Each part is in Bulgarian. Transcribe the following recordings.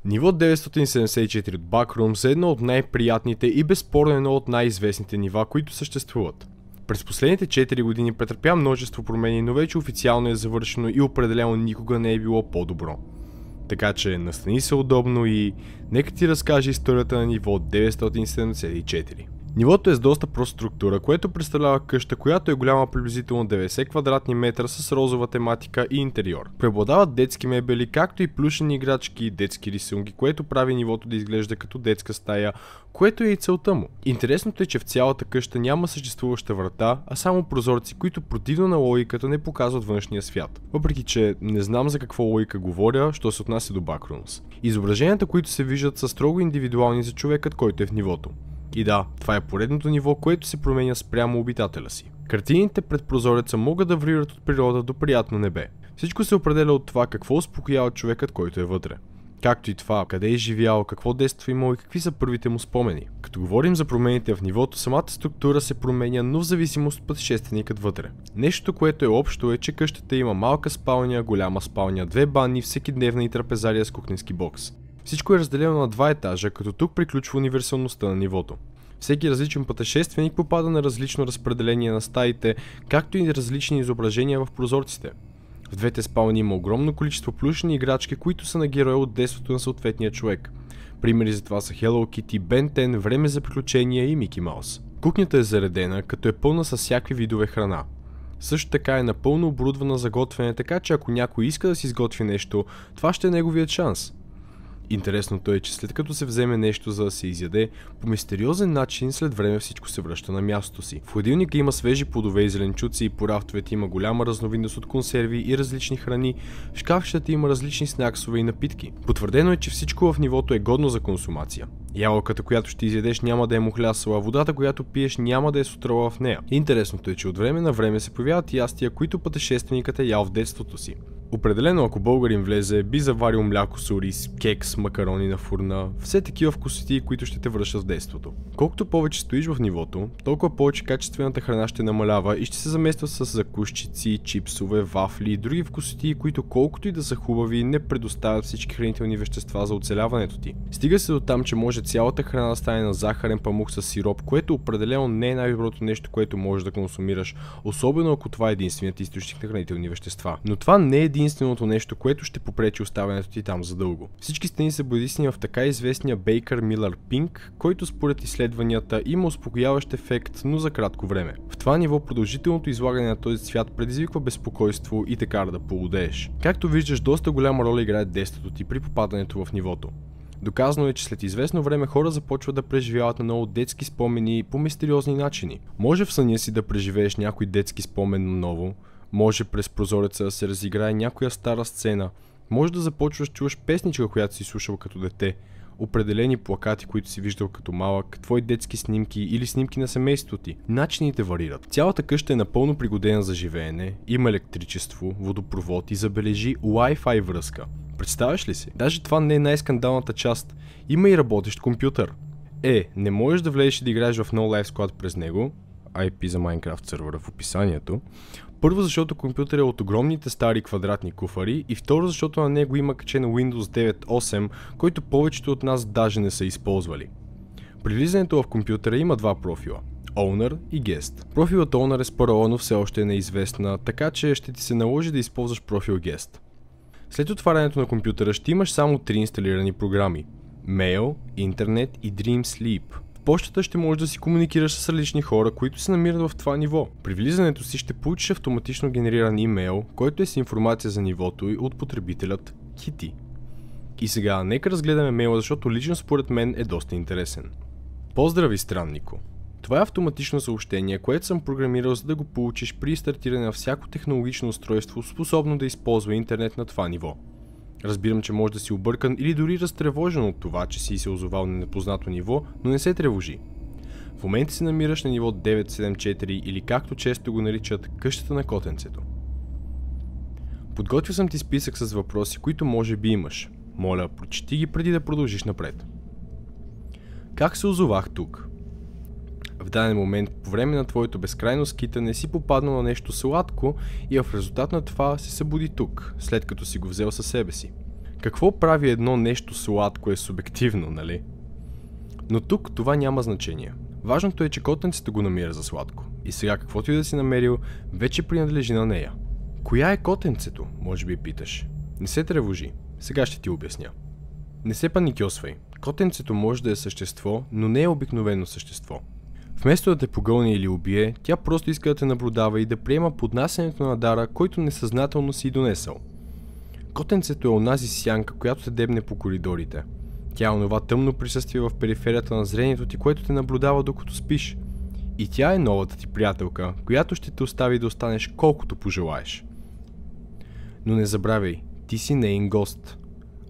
Ниво 974 от Backrooms е едно от най-приятните и безспорно едно от най-известните нива, които съществуват. През последните 4 години претърпя множество промени, но вече официално е завършено и определено никога не е било по-добро. Така че настани се удобно и нека ти разкаже историята на ниво 974. Нивото е с доста проста структура, което представлява къща, която е голяма приблизително 90 квадратни метра с розова тематика и интериор. Преобладават детски мебели, както и плюшени играчки и детски рисунки, което прави нивото да изглежда като детска стая, което е и целта му. Интересното е, че в цялата къща няма съществуваща врата, а само прозорци, които противно на логиката не показват външния свят. Въпреки че не знам за какво логика говоря, що се отнася до Backrooms. Изображенията, които се виждат, са строго индивидуални за човекът, който е в нивото. И да, това е поредното ниво, което се променя спрямо обитателя си. Картините пред прозореца могат да варират от природа до приятно небе. Всичко се определя от това какво успокоява човекът, който е вътре. Както и това, къде е живял, какво детство имал и какви са първите му спомени. Като говорим за промените в нивото, самата структура се променя, но в зависимост от пътешественикът вътре. Нещото, което е общо, е, че къщата има малка спалня, голяма спалня, 2 бани, всекидневна и трапезария с кухненски бокс. Всичко е разделено на 2 етажа, като тук приключва универсалността на нивото. Всеки различен пътешественик попада на различно разпределение на стаите, както и различни изображения в прозорците. В двете спални има огромно количество плюшени играчки, които са на героя от детството на съответния човек. Примери за това са Hello Kitty, Ben 10, Време за приключения и Мики Маус. Кухнята е заредена, като е пълна с всякакви видове храна. Също така е напълно оборудвана за готвене, така че ако някой иска да си изготви нещо, това ще е неговият шанс. Интересното е, че след като се вземе нещо за да се изяде, по мистериозен начин след време всичко се връща на мястото си. В хладилника има свежи плодове и зеленчуци, по рафтовете има голяма разновидност от консерви и различни храни, в шкафчетата има различни снаксове и напитки. Потвърдено е, че всичко в нивото е годно за консумация. Ябълката, която ще изядеш, няма да е мухлясала, водата, която пиеш, няма да е с отрова в нея. Интересното е, че от време на време се появяват ястия, които пътешественикът е ял в детството си. Определено, ако българин влезе, би заварил мляко с ориз, кекс, макарони на фурна, все такива вкусоти, които ще те връщат в детството. Колкото повече стоиш в нивото, толкова повече качествената храна ще намалява и ще се замества с закусчици, чипсове, вафли и други вкусоти, които колкото и да са хубави, не предоставят всички хранителни вещества за оцеляването ти. Стига се до там, че може цялата храна да стане на захарен памук с сироп, което определено не е най-доброто нещо, което можеш да консумираш, особено ако това е единственият източник на хранителни вещества. Но това не е единственото нещо, което ще попречи оставянето ти там задълго. Всички стени са бъдисни в така известния Baker Miller Pink, който според изследванията има успокояващ ефект, но за кратко време. В това ниво продължителното излагане на този цвят предизвиква безпокойство и те кара да полудееш. Както виждаш, доста голяма роля играе детството ти при попадането в нивото. Доказано е, че след известно време хора започват да преживяват наново детски спомени по мистериозни начини. Може в съня си да преживееш някой детски спомен наново, може през прозореца да се разиграе някоя стара сцена, може да започваш чуваш песничка, която си слушал като дете, определени плакати, които си виждал като малък, твои детски снимки или снимки на семейството ти. Начините варират. Цялата къща е напълно пригодена за живеене, има електричество, водопровод и забележи Wi-Fi връзка. Представяш ли си? Даже това не е най-скандалната част. Има и работещ компютър. Не можеш да влезеш и да играеш в No Life Squad през него, IP за Minecraft сервера в описанието. Първо, защото компютър е от огромните стари квадратни куфари и второ, защото на него има качен Windows 9.8, който повечето от нас даже не са използвали. При влизането в компютъра има 2 профила – Owner и Guest. Профилът Owner е с парола, но все още е неизвестна, така че ще ти се наложи да използваш профил Guest. След отварянето на компютъра ще имаш само 3 инсталирани програми – Mail, Internet и Dream Sleep. В почтата ще можеш да си комуникираш с различни хора, които се намират в това ниво. При влизането си ще получиш автоматично генериран имейл, който е с информация за нивото и от потребителят Kitty. И сега нека разгледаме мейла, защото лично според мен е доста интересен. Поздрави, страннико! Това е автоматично съобщение, което съм програмирал, за да го получиш при стартиране на всяко технологично устройство, способно да използва интернет на това ниво. Разбирам, че може да си объркан или дори разтревожен от това, че си се озовал на непознато ниво, но не се тревожи. В момента се намираш на ниво 974 или както често го наричат къщата на котенцето. Подготвил съм ти списък с въпроси, които може би имаш. Моля, прочети ги преди да продължиш напред. Как се озовах тук? В даден момент, по време на твоето безкрайно скитане, си попаднал на нещо сладко и в резултат на това се събуди тук, след като си го взел със себе си. Какво прави едно нещо сладко е субективно, нали? Но тук това няма значение. Важното е, че котенцето го намира за сладко. И сега каквото и да си намерил, вече принадлежи на нея. Коя е котенцето, може би питаш? Не се тревожи, сега ще ти обясня. Не се паникьосвай. Котенцето може да е същество, но не е обикновено същество. Вместо да те погълне или убие, тя просто иска да те наблюдава и да приема поднасянето на дара, който несъзнателно си донесъл. Котенцето е онази сянка, която те дебне по коридорите. Тя е онова тъмно присъствие в периферията на зрението ти, което те наблюдава докато спиш. И тя е новата ти приятелка, която ще те остави да останеш колкото пожелаеш. Но не забравяй, ти си неин гост.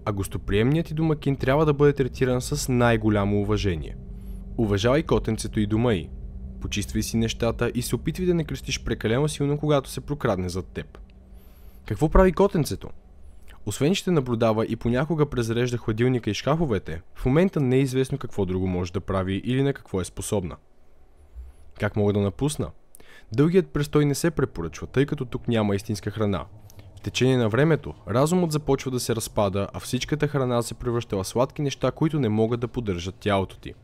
А гостоприемният ти домакин трябва да бъде третиран с най-голямо уважение. Уважавай котенцето и дома й. Почиствай си нещата и се опитвай да не крещиш прекалено силно, когато се прокрадне зад теб. Какво прави котенцето? Освен че те наблюдава и понякога презарежда хладилника и шкафовете, в момента не е известно какво друго може да прави или на какво е способна. Как мога да напусна? Дългият престой не се препоръчва, тъй като тук няма истинска храна. В течение на времето, разумът започва да се разпада, а всичката храна се превръща в сладки неща, които не могат да поддържат тялото ти.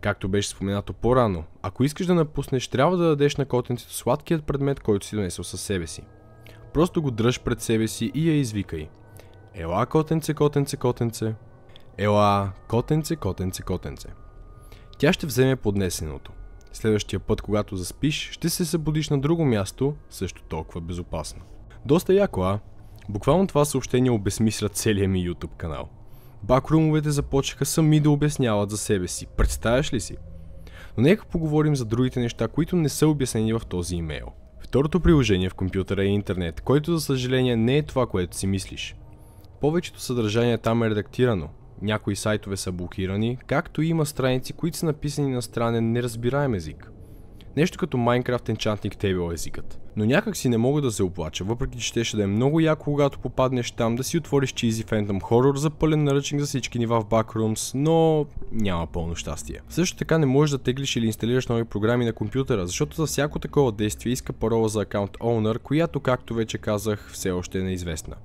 Както беше споменато по-рано, ако искаш да напуснеш, трябва да дадеш на котенцето сладкият предмет, който си донесъл със себе си. Просто го дръж пред себе си и я извикай. Ела, котенце, котенце, котенце. Ела, котенце, котенце, котенце. Тя ще вземе поднесеното. Следващия път, когато заспиш, ще се събудиш на друго място, също толкова безопасно. Доста яко, а? Буквално това съобщение обезмисля целия ми YouTube канал. Бакрумовете започнаха сами да обясняват за себе си. Представяш ли си? Но нека поговорим за другите неща, които не са обяснени в този имейл. Второто приложение в компютъра е интернет, който за съжаление не е това, което си мислиш. Повечето съдържание там е редактирано. Някои сайтове са блокирани, както и има страници, които са написани на странен неразбираем език. Нещо като Minecraft Enchanting Table езикът. Но някак си не мога да се оплача, въпреки че щеше да е много яко, когато попаднеш там, да си отвориш Cheesy Phantom Horror за пълен наръчник за всички нива в Backrooms, но няма пълно щастие. Също така не можеш да теглиш или инсталираш нови програми на компютъра, защото за всяко такова действие иска парола за аккаунт Owner, която, както вече казах, все още е неизвестна.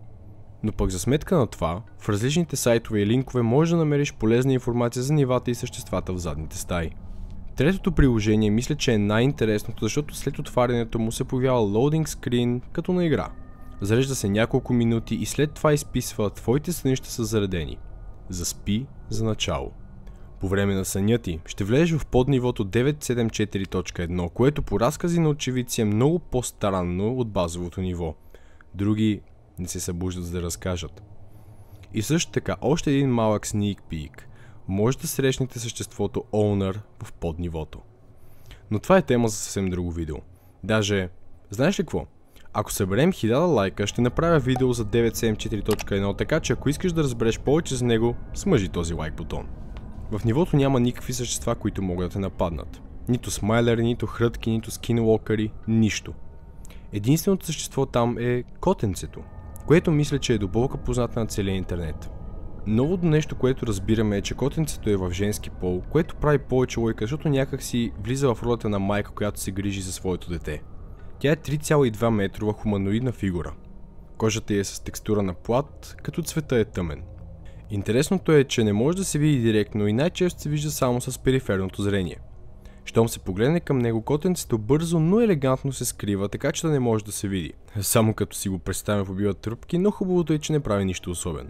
Но пък за сметка на това, в различните сайтове и линкове можеш да намериш полезна информация за нивата и съществата в задните стаи. Третото приложение мисля, че е най-интересното, защото след отварянето му се появява loading screen като на игра. Зарежда се няколко минути и след това изписва твоите сънища са заредени. Заспи за начало. По време на съня ти ще влезеш в поднивото 974.1, което по разкази на очевидци е много по-странно от базовото ниво. Други не се събуждат за да разкажат. И също така, още един малък sneak peek. Може да срещнете съществото Owner в поднивото. Но това е тема за съвсем друго видео. Даже, знаеш ли какво? Ако съберем 1000 лайка, ще направя видео за 974.1, така че ако искаш да разбереш повече за него, смъжи този лайк бутон. В нивото няма никакви същества, които могат да те нападнат. Нито смайлери, нито хрътки, нито скинуокъри, нищо. Единственото същество там е котенцето, което мисля, че е до болка позната на целия интернет. Новото нещо, което разбираме е, че котенцето е в женски пол, което прави повече лойка, защото някак си влиза в ролята на майка, която се грижи за своето дете. Тя е 3,2 метрова хуманоидна фигура. Кожата й е с текстура на плат, като цвета е тъмен. Интересното е, че не може да се види директно и най-често се вижда само с периферното зрение. Щом се погледне към него, котенцето бързо, но елегантно се скрива, така че да не може да се види. Само като си го представим в убиват тръпки, но хубавото е, че не прави нищо особено.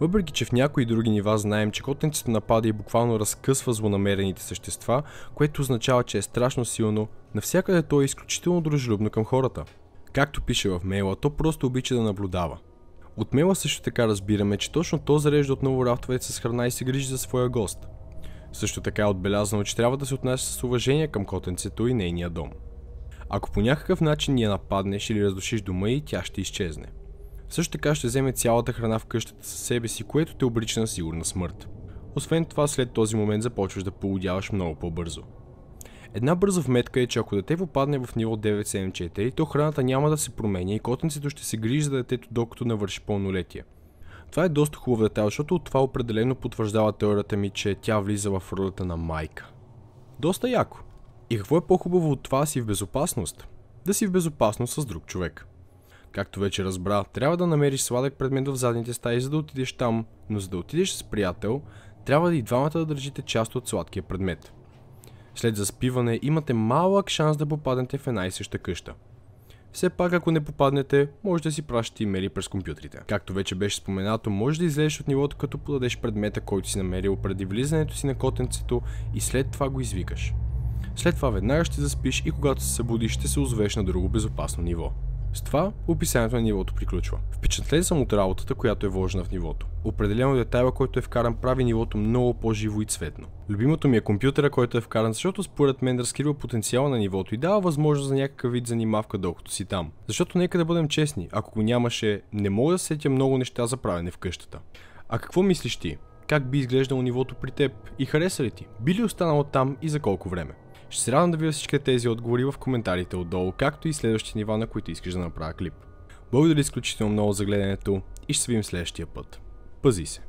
Въпреки че в някои други нива знаем, че котенцето напада и буквално разкъсва злонамерените същества, което означава, че е страшно силно, навсякъде то е изключително дружелюбно към хората. Както пише в мейла, то просто обича да наблюдава. От мейла също така разбираме, че точно то зарежда отново рафтовете с храна и се грижи за своя гост. Също така е отбелязано, че трябва да се отнася с уважение към котенцето и нейния дом. Ако по някакъв начин я нападнеш или раздушиш дома й, тя ще изчезне. Също така ще вземе цялата храна в къщата със себе си, което те обрича на сигурна смърт. Освен това, след този момент започваш да полудяваш много по-бързо. Една бърза вметка е, че ако дете попадне в ниво 974, то храната няма да се променя и котенцето ще се грижи за детето докато навърши пълнолетие. Това е доста хубав детайл, защото от това определено потвърждава теорията ми, че тя влиза в ролята на майка. Доста яко. И какво е по-хубаво от това да си в безопасност? Да си в безопасност с друг човек. Както вече разбра, трябва да намериш сладък предмет в задните стаи, за да отидеш там, но за да отидеш с приятел, трябва да и двамата да държите част от сладкия предмет. След заспиване имате малък шанс да попаднете в една и съща къща. Все пак, ако не попаднете, може да си пращате имейли през компютрите. Както вече беше споменато, може да излезеш от нивото, като подадеш предмета, който си намерил преди влизането си на котенцето и след това го извикаш. След това веднага ще заспиш и когато се събудиш, ще се озовеш на друго безопасно ниво. С това описанието на нивото приключва. Впечатлен съм от работата, която е вложена в нивото. Определено детайла, който е вкаран, прави нивото много по-живо и цветно. Любимото ми е компютъра, който е вкаран, защото според мен разкрива потенциала на нивото и дава възможност за някакъв вид занимавка докато си там. Защото нека да бъдем честни, ако го нямаше, не мога да сетя много неща за правене в къщата. А какво мислиш ти? Как би изглеждало нивото при теб? И хареса ли ти? Би ли останало там и за колко време? Ще се радвам да видя всички тези отговори в коментарите отдолу, както и следващите нива, на които искаш да направя клип. Благодаря изключително много за гледането и ще се видим следващия път. Пази се!